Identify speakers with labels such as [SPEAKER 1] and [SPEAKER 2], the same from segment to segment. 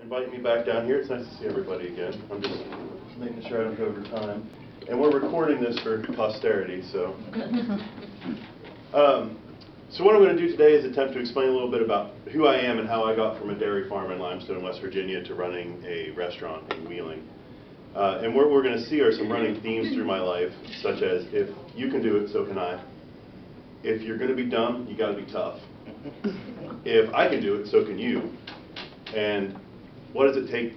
[SPEAKER 1] Inviting me back down here. It's nice to see everybody again. I'm just making sure I don't go over time. And we're recording this for posterity, so. So what I'm going to do today is attempt to explain a little bit about who I am and how I got from a dairy farm in Limestone, West Virginia to running a restaurant in Wheeling. And what we're going to see are some running themes through my life, such as if you can do it, so can I. If you're going to be dumb, you got to be tough. If I can do it, so can you. And what does it take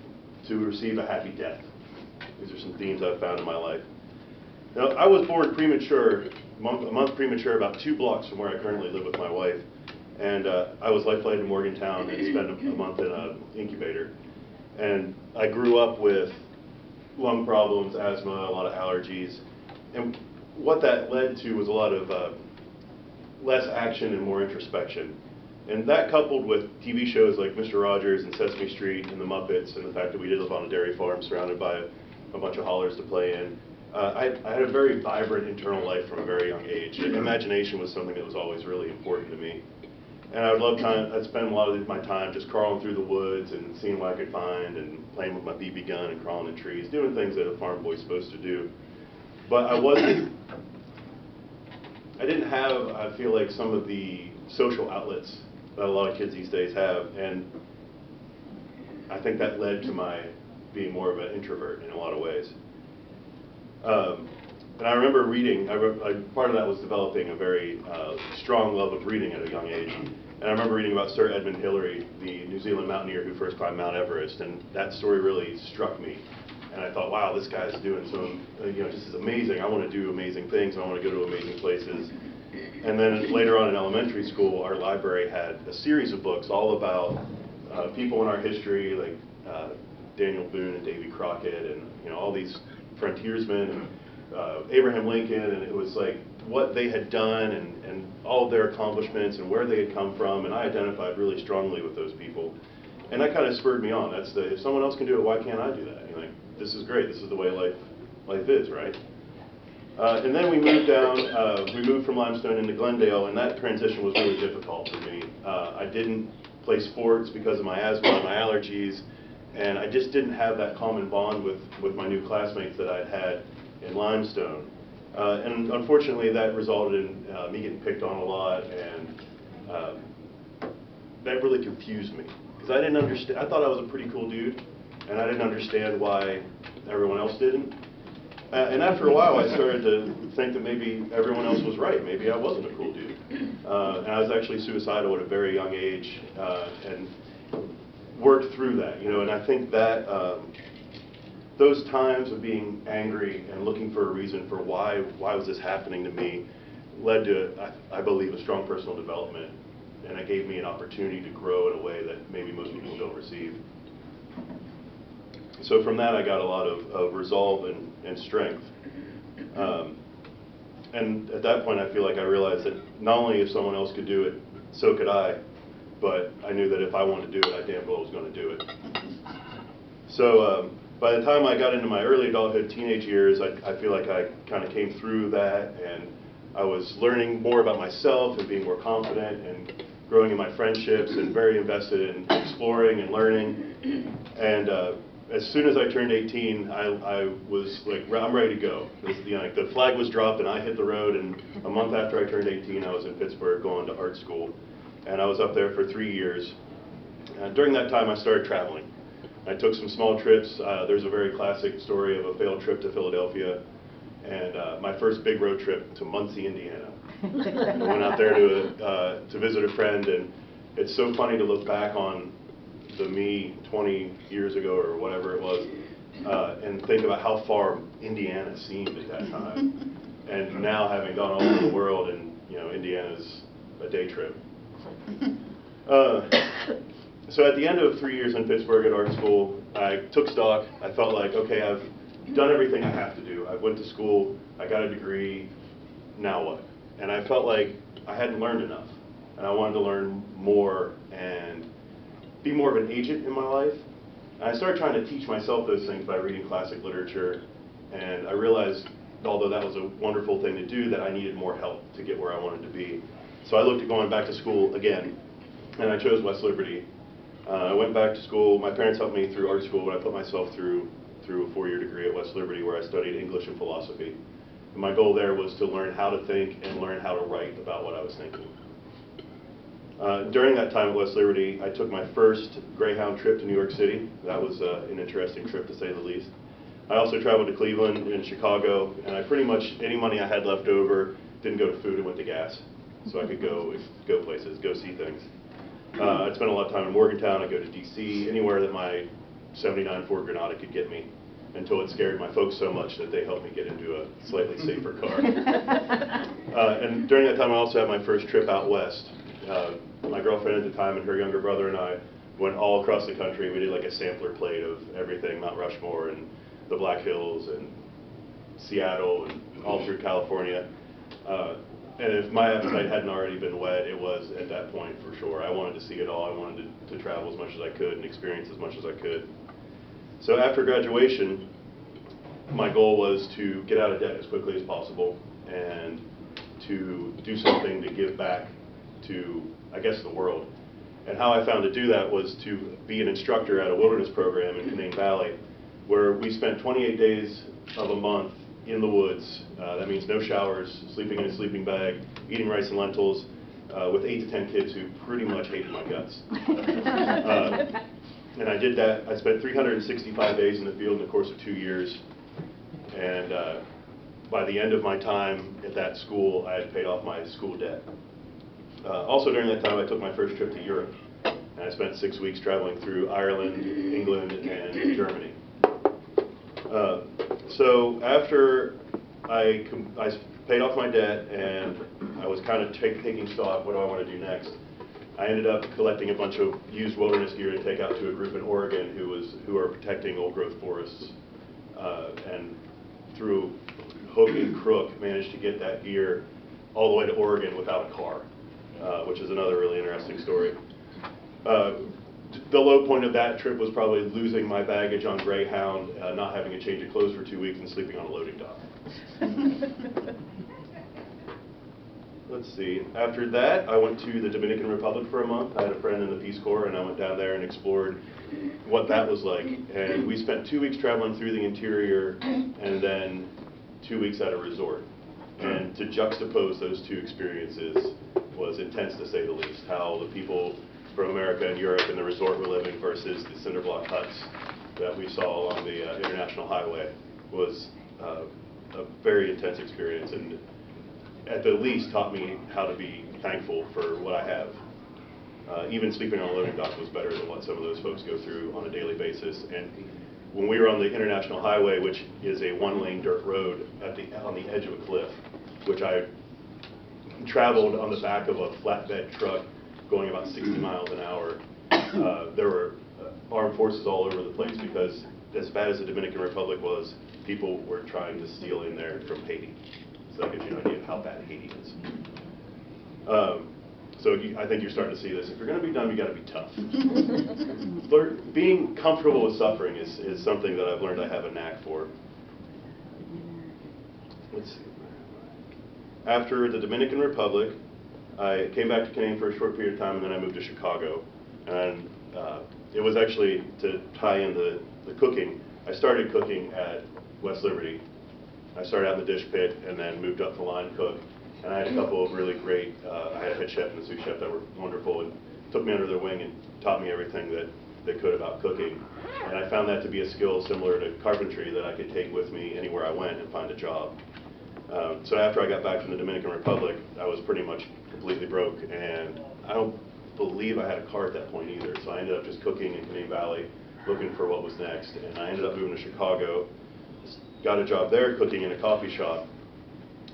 [SPEAKER 1] to receive a happy death? These are some themes I've found in my life. Now, I was born premature, a month premature, about 2 blocks from where I currently live with my wife. And I was life flighted to Morgantown and spent a month in an incubator. And I grew up with lung problems, asthma, a lot of allergies. And what that led to was a lot of less action and more introspection. And that, coupled with TV shows like Mr. Rogers and Sesame Street and the Muppets, and the fact that we did live on a dairy farm surrounded by a bunch of hollers to play in, I had a very vibrant internal life from a very young age. Imagination was something that was always really important to me. And I'd spend a lot of my time just crawling through the woods and seeing what I could find and playing with my BB gun and crawling in trees, doing things that a farm boy's supposed to do. But I didn't have, I feel like, some of the social outlets that a lot of kids these days have, and I think that led to my being more of an introvert in a lot of ways. And I remember reading, part of that was developing a very strong love of reading at a young age. And I remember reading about Sir Edmund Hillary, the New Zealand mountaineer who first climbed Mount Everest, and that story really struck me. And I thought, wow, this guy's doing some, just is amazing. I want to do amazing things. I want to go to amazing places. And then later on in elementary school, our library had a series of books all about people in our history, like Daniel Boone and Davy Crockett, and all these frontiersmen, and Abraham Lincoln, and it was like what they had done and all of their accomplishments and where they had come from, and I identified really strongly with those people. And that kind of spurred me on. If someone else can do it, why can't I do that? This is great. This is the way life is, right? And then we moved down, we moved from Limestone into Glendale, and that transition was really difficult for me. I didn't play sports because of my asthma and my allergies, and I just didn't have that common bond with my new classmates that I'd had in Limestone. And unfortunately, that resulted in me getting picked on a lot, and that really confused me. Because I didn't understand, I thought I was a pretty cool dude, and I didn't understand why everyone else didn't. And after a while, I started to think that maybe everyone else was right. Maybe I wasn't a cool dude. And I was actually suicidal at a very young age, and worked through that. And I think that those times of being angry and looking for a reason for why was this happening to me led to, I believe, a strong personal development. And it gave me an opportunity to grow in a way that maybe most people don't receive. So from that, I got a lot of resolve and strength. And at that point, I feel like I realized that not only if someone else could do it, so could I, but I knew that if I wanted to do it, I damn well was going to do it. So by the time I got into my early adulthood, teenage years, I feel like I kind of came through that, and I was learning more about myself and being more confident and growing in my friendships and very invested in exploring and learning. And as soon as I turned 18, I was like, I'm ready to go. The flag was dropped and I hit the road, and a month after I turned 18, I was in Pittsburgh going to art school. And I was up there for 3 years. During that time, I started traveling. I took some small trips. There's a very classic story of a failed trip to Philadelphia, and my first big road trip to Muncie, Indiana. I went out there to visit a friend, and it's so funny to look back on the me 20 years ago or whatever it was, and think about how far Indiana seemed at that time. And now, having gone all over the world, and Indiana's a day trip. So at the end of 3 years in Pittsburgh at art school, I took stock. I felt like, okay, I've done everything I have to do. I went to school, I got a degree, now what? And I felt like I hadn't learned enough, and I wanted to learn more and be more of an agent in my life. And I started trying to teach myself those things by reading classic literature, and I realized, although that was a wonderful thing to do, that I needed more help to get where I wanted to be. So I looked at going back to school again, and I chose West Liberty. I went back to school. My parents helped me through art school, but I put myself through a 4-year degree at West Liberty where I studied English and philosophy. And my goal there was to learn how to think and learn how to write about what I was thinking. During that time at West Liberty, I took my first Greyhound trip to New York City. That was an interesting trip, to say the least. I also traveled to Cleveland and Chicago, and I pretty much, any money I had left over, didn't go to food and went to gas. So I could go places, go see things. I'd spend a lot of time in Morgantown. I'd go to D.C., anywhere that my '79 Ford Granada could get me, until it scared my folks so much that they helped me get into a slightly safer car. And during that time, I also had my first trip out west. My girlfriend at the time and her younger brother and I went all across the country. We did like a sampler plate of everything, Mount Rushmore and the Black Hills and Seattle and all through California. And if my appetite hadn't already been whet, it was at that point for sure. I wanted to see it all. I wanted to travel as much as I could and experience as much as I could. So after graduation, my goal was to get out of debt as quickly as possible and to do something to give back to, I guess, the world. And how I found to do that was to be an instructor at a wilderness program in Canaan Valley, where we spent 28 days of a month in the woods. That means no showers, sleeping in a sleeping bag, eating rice and lentils, with 8 to 10 kids who pretty much hated my guts. And I did that. I spent 365 days in the field in the course of 2 years. And by the end of my time at that school, I had paid off my school debt. Also during that time, I took my first trip to Europe. And I spent 6 weeks traveling through Ireland, England, and Germany. So after I paid off my debt and I was kind of taking stock, what do I want to do next? I ended up collecting a bunch of used wilderness gear to take out to a group in Oregon who are protecting old growth forests, and through hook and crook managed to get that gear all the way to Oregon without a car, which is another really interesting story. The low point of that trip was probably losing my baggage on Greyhound, not having a change of clothes for 2 weeks, and sleeping on a loading dock. Let's see. After that, I went to the Dominican Republic for a month. I had a friend in the Peace Corps, and I went down there and explored what that was like. And we spent 2 weeks traveling through the interior, and then 2 weeks at a resort. And to juxtapose those two experiences was intense, to say the least. How the people from America and Europe in the resort were living versus the cinder block huts that we saw along the International Highway was a very intense experience, and at the least taught me how to be thankful for what I have. Even sleeping on a loading dock was better than what some of those folks go through on a daily basis. And when we were on the International Highway, which is a one-lane dirt road on the edge of a cliff, which I traveled on the back of a flatbed truck going about 60 miles an hour, there were armed forces all over the place because as bad as the Dominican Republic was, people were trying to steal in there from Haiti. So that gives you an idea of how bad Haiti is. So I think you're starting to see this. If you're going to be dumb, you got to be tough. Being comfortable with suffering is something that I've learned I have a knack for. Let's see. After the Dominican Republic, I came back to Canaan for a short period of time, and then I moved to Chicago. And it was actually to tie in the cooking. I started cooking at West Liberty. I started out in the dish pit and then moved up to line cook. And I had a couple of really great, I had a head chef and a sous chef that were wonderful and took me under their wing and taught me everything that they could about cooking. And I found that to be a skill similar to carpentry that I could take with me anywhere I went and find a job. So after I got back from the Dominican Republic, I was pretty much completely broke, and I don't believe I had a car at that point either. So I ended up just cooking in Canaan Valley, looking for what was next, and I ended up moving to Chicago. Got a job there cooking in a coffee shop,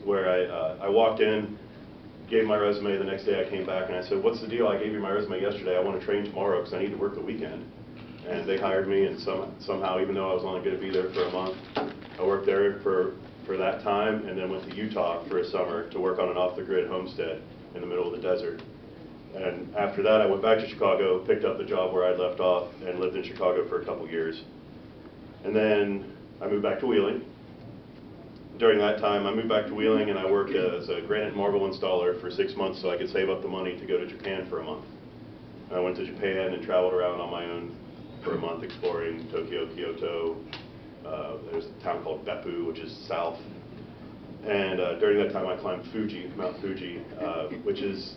[SPEAKER 1] where I walked in, gave my resume. The next day I came back and I said, "What's the deal? I gave you my resume yesterday. I want to train tomorrow because I need to work the weekend." And they hired me, and somehow, even though I was only going to be there for a month, I worked there for that time, and then went to Utah for a summer to work on an off-the-grid homestead in the middle of the desert. And after that, I went back to Chicago, picked up the job where I'd left off, and lived in Chicago for a couple years. And then I moved back to Wheeling. During that time, I moved back to Wheeling, and I worked as a granite marble installer for 6 months so I could save up the money to go to Japan for a month. I went to Japan and traveled around on my own for a month exploring Tokyo, Kyoto. There's a town called Beppu, which is south. And during that time I climbed Mount Fuji, which is,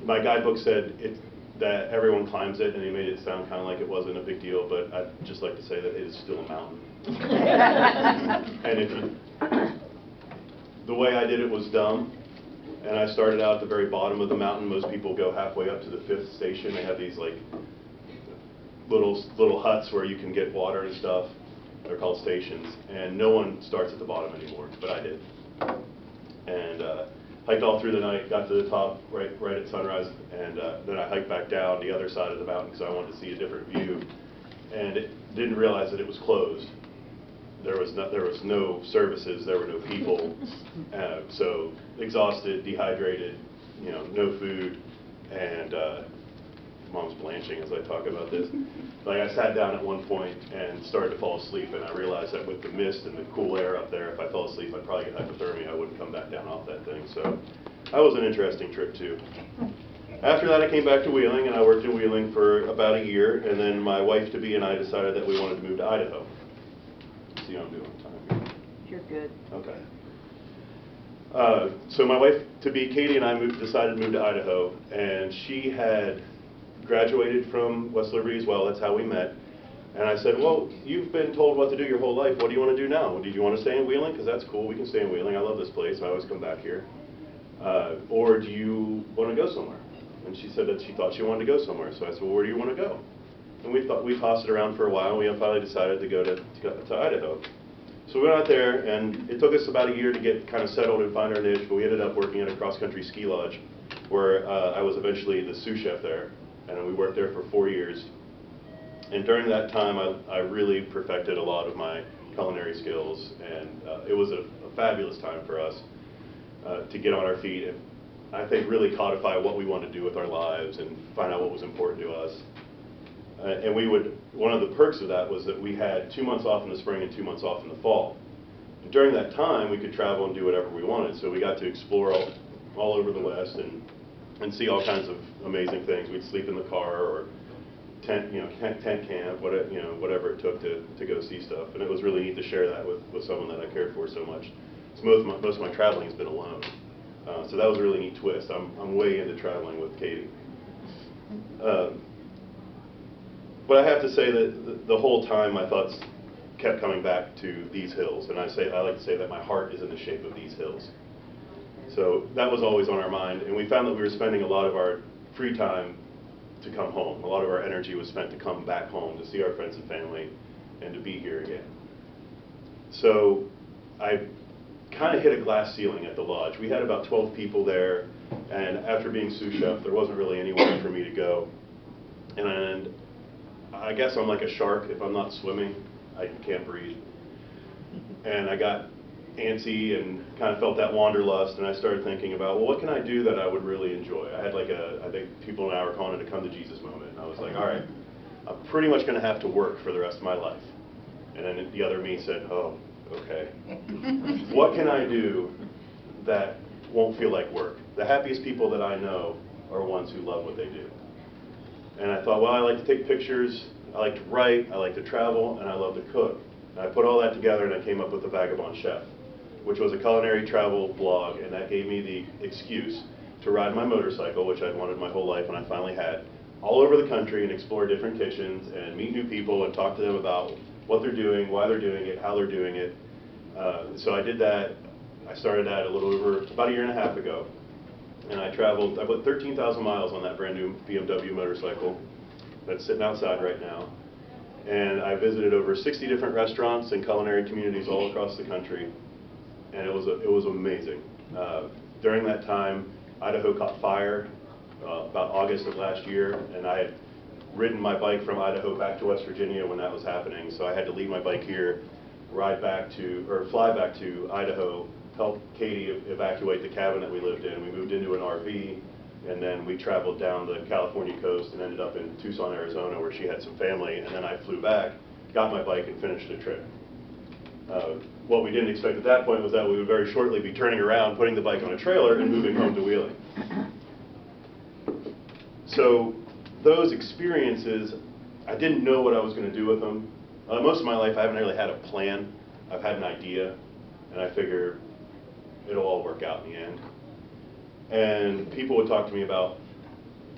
[SPEAKER 1] my guidebook said that everyone climbs it, and he made it sound kind of like it wasn't a big deal, but I'd just like to say that it is still a mountain. And the way I did it was dumb, and I started out at the very bottom of the mountain. Most people go halfway up to the 5th station. They have these like little huts where you can get water and stuff. They're called stations, and no one starts at the bottom anymore, but I did. And hiked all through the night, got to the top right at sunrise, and then I hiked back down the other side of the mountain because I wanted to see a different view, and didn't realize that it was closed. There was no services, there were no people, so exhausted, dehydrated, no food, and Mom's blanching as I talk about this. Like, I sat down at one point and started to fall asleep, and I realized that with the mist and the cool air up there, if I fell asleep, I'd probably get hypothermia. I wouldn't come back down off that thing. So that was an interesting trip too. After that, I came back to Wheeling, and I worked in Wheeling for about a year, and then my wife-to-be and I decided that we wanted to move to Idaho. See how I'm doing on time here?
[SPEAKER 2] You're good.
[SPEAKER 1] Okay. So my wife-to-be, Katie, and I decided to move to Idaho, and she had graduated from West Liberty as well. That's how we met. And I said, well, you've been told what to do your whole life. What do you want to do now? Did you want to stay in Wheeling? Because that's cool. We can stay in Wheeling. I love this place. I always come back here. Or do you want to go somewhere? And she said that she thought she wanted to go somewhere. So I said, well, where do you want to go? And we tossed it around for a while, and we finally decided to go to Idaho. So we went out there, and it took us about a year to get kind of settled and find our niche, but we ended up working at a cross-country ski lodge where I was eventually the sous chef there, and we worked there for 4 years. And during that time, I really perfected a lot of my culinary skills, and it was a fabulous time for us to get on our feet and I think really codify what we want to do with our lives and find out what was important to us. And one of the perks of that was that we had 2 months off in the spring and 2 months off in the fall. And during that time, we could travel and do whatever we wanted. So we got to explore all over the West and see all kinds of amazing things. We'd sleep in the car or tent camp, whatever it took to go see stuff. And it was really neat to share that with someone that I cared for so much. So most of my traveling has been alone. So that was a really neat twist. I'm way into traveling with Katie. But I have to say that the whole time my thoughts kept coming back to these hills, and I like to say that my heart is in the shape of these hills. So that was always on our mind, and we found that we were spending a lot of our free time to come home. A lot of our energy was spent to come back home, to see our friends and family, and to be here again. So I kind of hit a glass ceiling at the lodge. We had about 12 people there, and after being sous chef, there wasn't really anywhere for me to go. And I guess I'm like a shark. If I'm not swimming, I can't breathe. And I got antsy and kind of felt that wanderlust, and I started thinking about, well, what can I do that I would really enjoy? I had like I think people and I were calling it a come to Jesus moment. And I was like, all right, I'm pretty much going to have to work for the rest of my life. And then the other me said, oh, okay. What can I do that won't feel like work? The happiest people that I know are ones who love what they do. And I thought, well, I like to take pictures, I like to write, I like to travel, and I love to cook. And I put all that together and I came up with the Vagabond Chef, which was a culinary travel blog, and that gave me the excuse to ride my motorcycle, which I'd wanted my whole life and I finally had, all over the country and explore different kitchens and meet new people and talk to them about what they're doing, why they're doing it, how they're doing it. So I did that. I started that about a year and a half ago. And I put 13,000 miles on that brand new BMW motorcycle that's sitting outside right now. And I visited over 60 different restaurants and culinary communities all across the country. And it was amazing. During that time, Idaho caught fire about August of last year, and I had ridden my bike from Idaho back to West Virginia when that was happening. So I had to leave my bike here, fly back to Idaho, help Katie evacuate the cabin that we lived in. We moved into an RV, and then we traveled down the California coast and ended up in Tucson, Arizona, where she had some family. And then I flew back, got my bike, and finished the trip. What we didn't expect at that point was that we would very shortly be turning around, putting the bike on a trailer, and moving home to Wheeling. So those experiences, I didn't know what I was going to do with them. Most of my life, I haven't really had a plan. I've had an idea, and I figure it'll all work out in the end. And people would talk to me about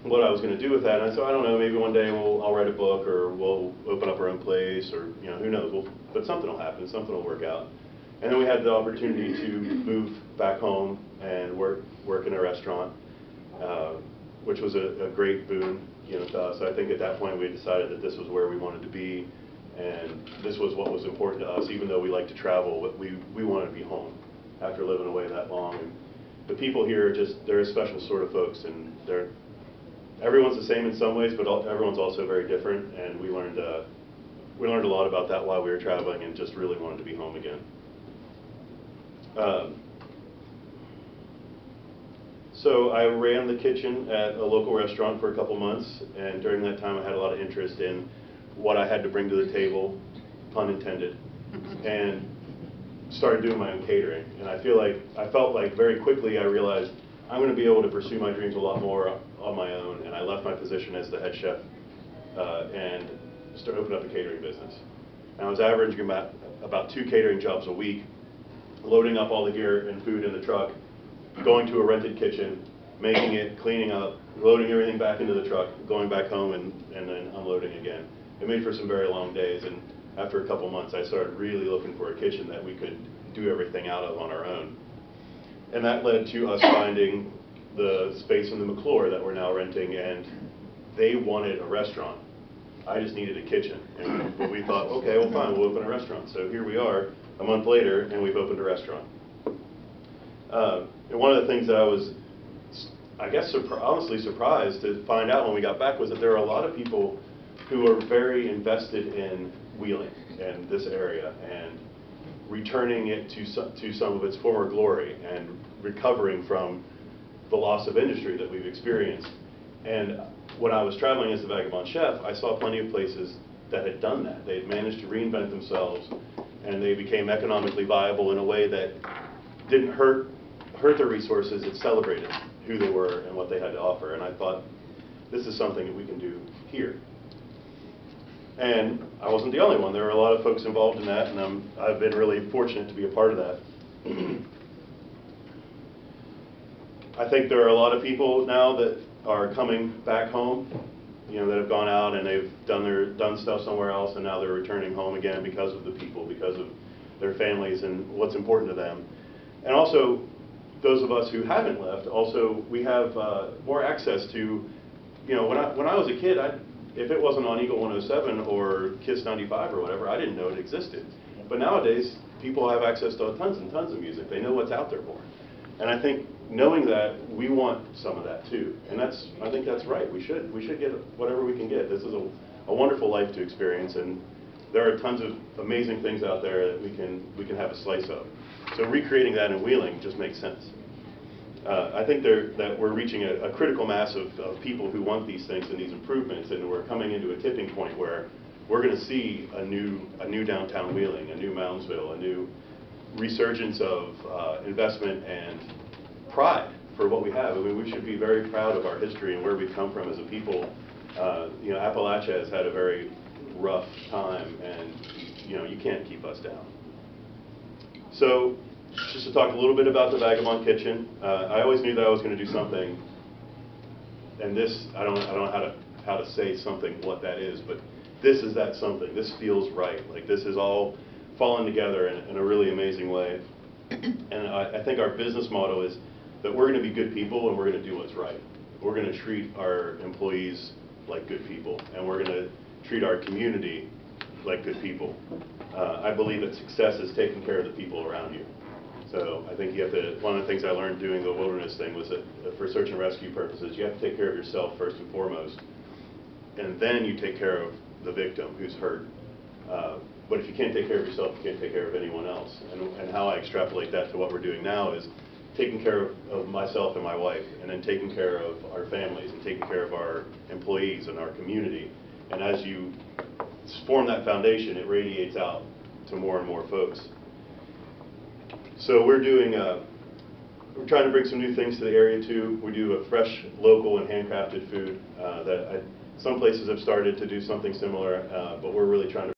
[SPEAKER 1] what I was going to do with that, and I said, I don't know, maybe one day I'll write a book, or we'll open up our own place, or who knows, but something will happen, something will work out. And then we had the opportunity to move back home and work in a restaurant, which was a great boon, to us. I think at that point we had decided that this was where we wanted to be, and this was what was important to us. Even though we like to travel, we wanted to be home after living away that long. And the people here they're a special sort of folks, and everyone's the same in some ways, but everyone's also very different. And we learned a lot about that while we were traveling, and just really wanted to be home again. So I ran the kitchen at a local restaurant for a couple months, and during that time I had a lot of interest in what I had to bring to the table, pun intended, and started doing my own catering. And I felt like very quickly I realized I'm going to be able to pursue my dreams a lot more on my own, and I left my position as the head chef and started opening up a catering business. And I was averaging about 2 catering jobs a week, loading up all the gear and food in the truck, going to a rented kitchen, making it, cleaning up, loading everything back into the truck, going back home, and then unloading again. It made for some very long days, and after a couple months I started really looking for a kitchen that we could do everything out of on our own. And that led to us finding the space in the McLure that we're now renting, and they wanted a restaurant. I just needed a kitchen, and we thought, okay, well fine, we'll open a restaurant. So here we are a month later, and we've opened a restaurant. And one of the things that I was, I guess, honestly surprised to find out when we got back was that there are a lot of people who are very invested in Wheeling and this area, and returning it to some of its former glory, and recovering from the loss of industry that we've experienced. And when I was traveling as the Vagabond Chef, I saw plenty of places that had done that. They'd managed to reinvent themselves, and they became economically viable in a way that didn't hurt their resources. It celebrated who they were and what they had to offer. And I thought, this is something that we can do here. And I wasn't the only one. There were a lot of folks involved in that, and I've been really fortunate to be a part of that. I think there are a lot of people now that are coming back home, that have gone out and they've done stuff somewhere else, and now they're returning home again because of the people, because of their families and what's important to them. And also, those of us who haven't left, also we have more access to, when I was a kid, if it wasn't on Eagle 107 or Kiss 95 or whatever, I didn't know it existed. But nowadays, people have access to tons and tons of music. They know what's out there for them. And I think knowing that, we want some of that too. And I think that's right. We should get whatever we can get. This is a wonderful life to experience, and there are tons of amazing things out there that we can have a slice of. So recreating that in Wheeling just makes sense. I think that we're reaching a critical mass of people who want these things and these improvements, and we're coming into a tipping point where we're going to see a new downtown Wheeling, a new Moundsville, a new resurgence of investment and pride for what we have. I mean, we should be very proud of our history and where we've come from as a people. Appalachia has had a very rough time, and you can't keep us down. So, just to talk a little bit about the Vagabond Kitchen, I always knew that I was going to do something, and this, I don't know how to say something, what that is, but this is that something. This feels right. Like, this is all fallen together in a really amazing way. And I think our business motto is that we're going to be good people, and we're going to do what's right. We're going to treat our employees like good people, and we're going to treat our community like good people. I believe that success is taking care of the people around you. So I think you have to, one of the things I learned doing the wilderness thing was that for search and rescue purposes, you have to take care of yourself first and foremost, and then you take care of the victim who's hurt. But if you can't take care of yourself, you can't take care of anyone else. And how I extrapolate that to what we're doing now is taking care of myself and my wife, and then taking care of our families, and taking care of our employees and our community. And as you form that foundation, it radiates out to more and more folks. So we're trying to bring some new things to the area too. We do a fresh, local, and handcrafted food that Some places have started to do something similar, but we're really trying to